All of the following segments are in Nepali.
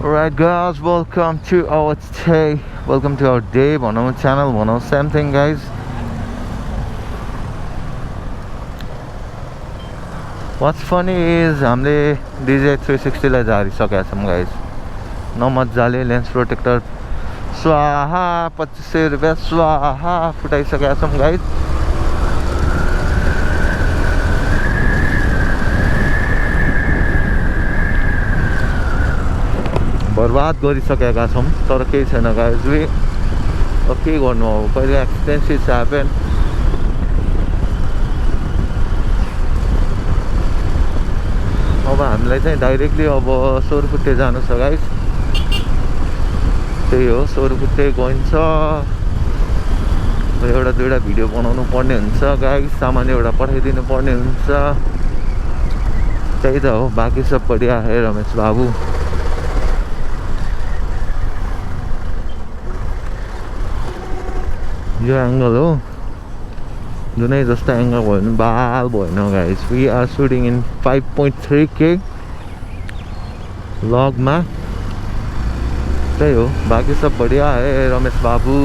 Alright guys, welcome to our day. Welcome to our day. Our channel, same thing guys. What's funny is हामीले DJI 360 लाई झारिसकेका छौं guys. नमजाले लेन्स प्रोटेक्टर स्वाहा 2500 रुपैयाँ स्वाहा फुटाइसकेका छौं guys. बर्बाद गरिसकेका छौं तर केही छैन गाइज. अब के गर्नु अब कहिले एक्सपेन्सिभ ह्यापन. अब हामीलाई चाहिँ डाइरेक्टली अब सोरफुट्टे जानु छ गाइज. त्यही हो, सोरफुट्टे गइन्छ. एउटा दुईवटा भिडियो बनाउनु पर्ने हुन्छ गाइज. सामान एउटा पठाइदिनु पर्ने हुन्छ. त्यही त हो, बाँकी सब बढिया है रमेश बाबु. यो एंगल हो, जुनै जस्तो एंगल भयो भने बाल भएन guys. We are shooting in 5.3K log मा. त्यही हो, बाकी सब बढिया है रमेश बाबु.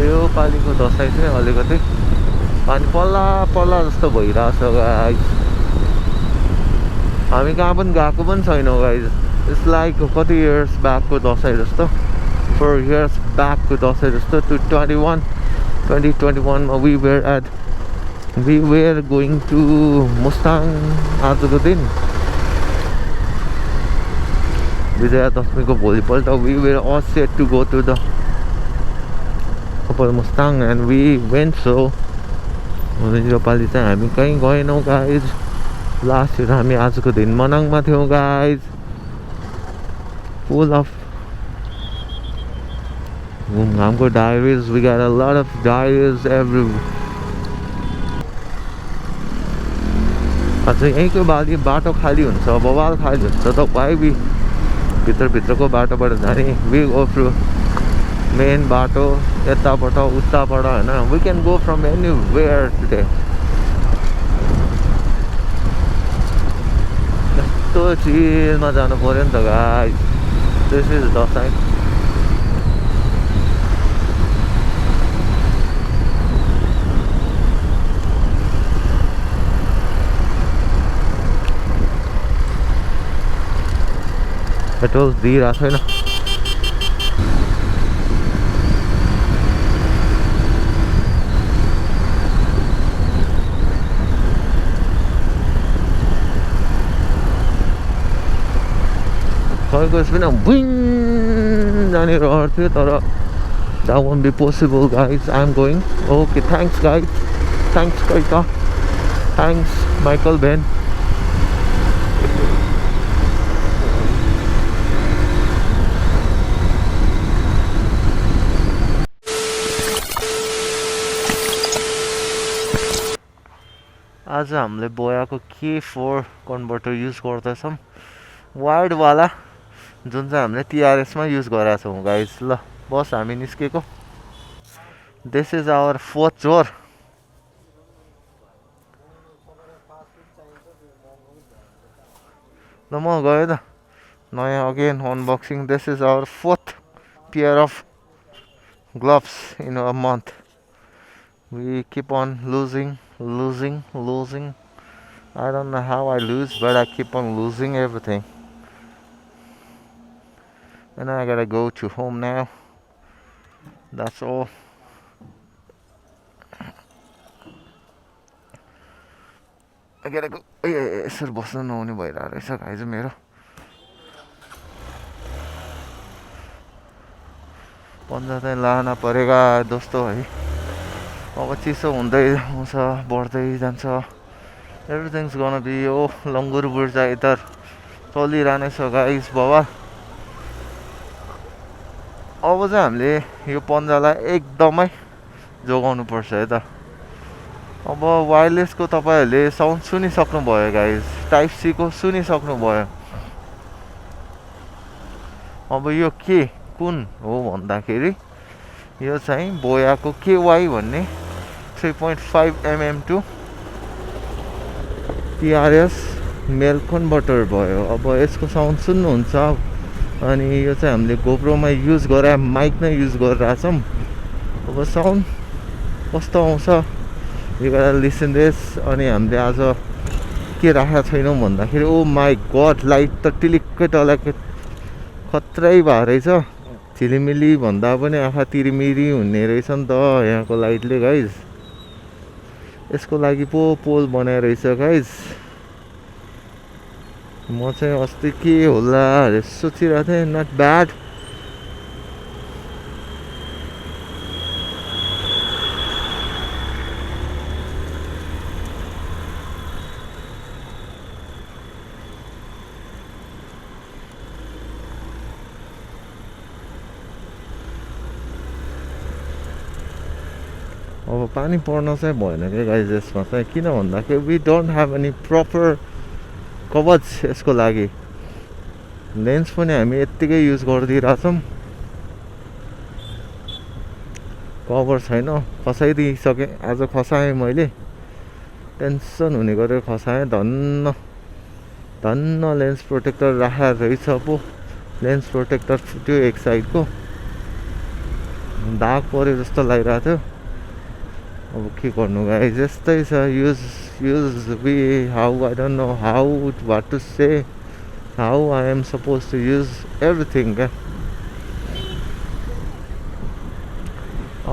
यो पालिको दसैँ चाहिँ अलिकति पानी पल्ला पल्ला जस्तो भइरहेछ गाइज. हामी कहाँ पनि गएको पनि छैनौँ गाइज. इट्स लाइक कति इयर्स ब्याकको दसैँ जस्तो, 4 years ब्याकको दसैँ जस्तो. 2021 मा we were going to Mustang. आजको दिन विजयादशमीको भोलिपल्ट we were all set to go to the upper Mustang and we went. So यो पालि चाहिँ हामी कहीँ गएनौँ गाइज. लास्ट इयर हामी आजको दिन मनाङमा थियौँ गाइज. फुल अफ घुमघामको diaries. We got a lot of diaries every. अझ यहीँको बाटो खाली हुन्छ, बवाल खाली हुन्छ त वाइ बी भित्रको बाटोबाट जाने. वी गो थ्रु मेन बाटो यताबाट उताबाट होइन. We can go from anywhere today. यस्तो चिलमा जानु पर्यो नि त guys. This is Dashain. Petrol दिइरहेको छैन. खैको पनि बुइङ जाने रहर थियो तर that won't be possible guys. I'm going. Okay, thanks guys. Thanks Kaita. Thanks Michael Ben. आज हामीले बोयाको K4 कन्भर्टर युज गर्दैछौँ, वाइड वाला, जुन चाहिँ हामीले TRS मा युज गरेका छौँ गाइज. ल बस हामी निस्केको. दिस इज आवर 4th चोर. ल म गएँ त. नयाँ again unboxing. This is our 4th pair of gloves in a month. We keep on losing. I don't know how I lose, but I keep on losing everything. And I gotta go to home now. That's all. I gotta go. यसरी बस्न नहुने भइरहेको रहेछ गाइज मेरो. पन्जा चाहिँ लाना परेगा दोस्तो है. अब चिसो हुँदै आउँछ, बढ्दै जान्छ. Everything's gonna be. यो लङ्गुर बुर्जा इधर चलिरहने छ गाइज बाबा. अब चाहिँ हामीले यो पन्जालाई एकदमै जोगाउनु पर्छ है त. अब वायरलेसको तपाईहरुले साउन्ड सुनिसक्नु भयो गाइस, टाइप सी को सुनिसक्नु भयो. अब यो के कुन हो भन्दाखेरि यो चाहिँ बोयाको केवाई भन्ने 3.5 mm to TRS male converter भयो। अब यसको साउन्ड सुन्नुहुन्छ। अनि यो चाहिँ हामीले गोप्रोमा युज गरे माइक नै युज गरिरहेछौँ। अब साउन्ड कस्तो आउँछ यु गाट लिसन दिस। अनि हामीले आज के राखेको छैनौँ भन्दाखेरि ओ माई गड लाइट त टिलिक्कै टलाके खत्रै भएर रहेछ। झिलिमिली भन्दा पनि आँखा तिरिमिरी हुने रहेछ नि त यहाँको लाइटले गाइज। यसको लागि पो पोल बनाएर रहेछ गाइज। म चाहिँ अस्ति के होला अरे सोचिरहेको थिएँ। Not bad. अब पानी पर्न चाहिँ भएन क्या गाइज यसमा चाहिँ। किन भन्दाखेरि we don't have any proper cover यसको लागि। लेन्स पनि हामी यत्तिकै युज गरिदिइरहेछौँ। कभर छैन। खसाइदिइसकेँ आज खसाएँ मैले। टेन्सन हुने गरेर खसाएँ। धन्न धन्न लेन्स प्रोटेक्टर राखेर रहेछ पो। लेन्स प्रोटेक्टर फुट्यो एक साइडको। दाग पऱ्यो जस्तो लागिरहेको थियो। अब के गर्नु गाइज यस्तै छ। Use we how I don't know how what to say how I am suppose to use everything क्या।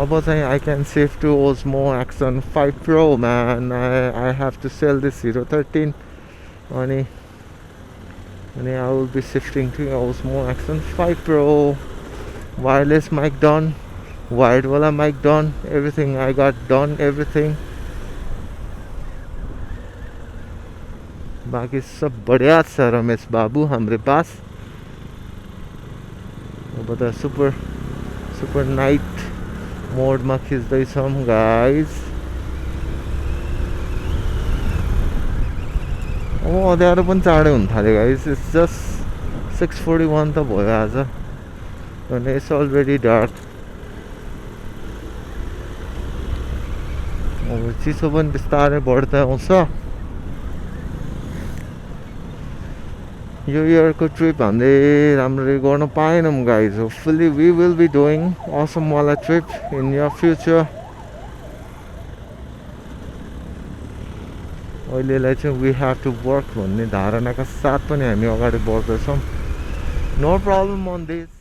अब चाहिँ I can save to Osmo action 5 Pro man. I have to sell this hero 13 अनि I will be shifting to Osmo action 5 Pro। Wireless mic done. Wide वाला mic done. Everything I got done everything. बाकी सब बढ़िया छ रमेश बाबू हमारे पास। अब त सुपर नाइट मोडमा खिच्दैछौँ गाइज। अब अँध्यारो पनि चाँडै हुन थाल्यो गाइज। इट्स जस्ट 6:41 त भयो आज। अनि इट्स अलरेडी डार्क। अब चिसो पनि बिस्तारै बढ्दै आउँछ। यो इयरको ट्रिप हामीले राम्ररी गर्न पाएनौँ guys. Hopefully we will be doing Assam वाला ट्रिप इन यर फ्युचर। अहिलेलाई चाहिँ वी हेभ टु वर्क भन्ने धारणाका साथ पनि हामी अगाडि बढ्दैछौँ। No problem on this.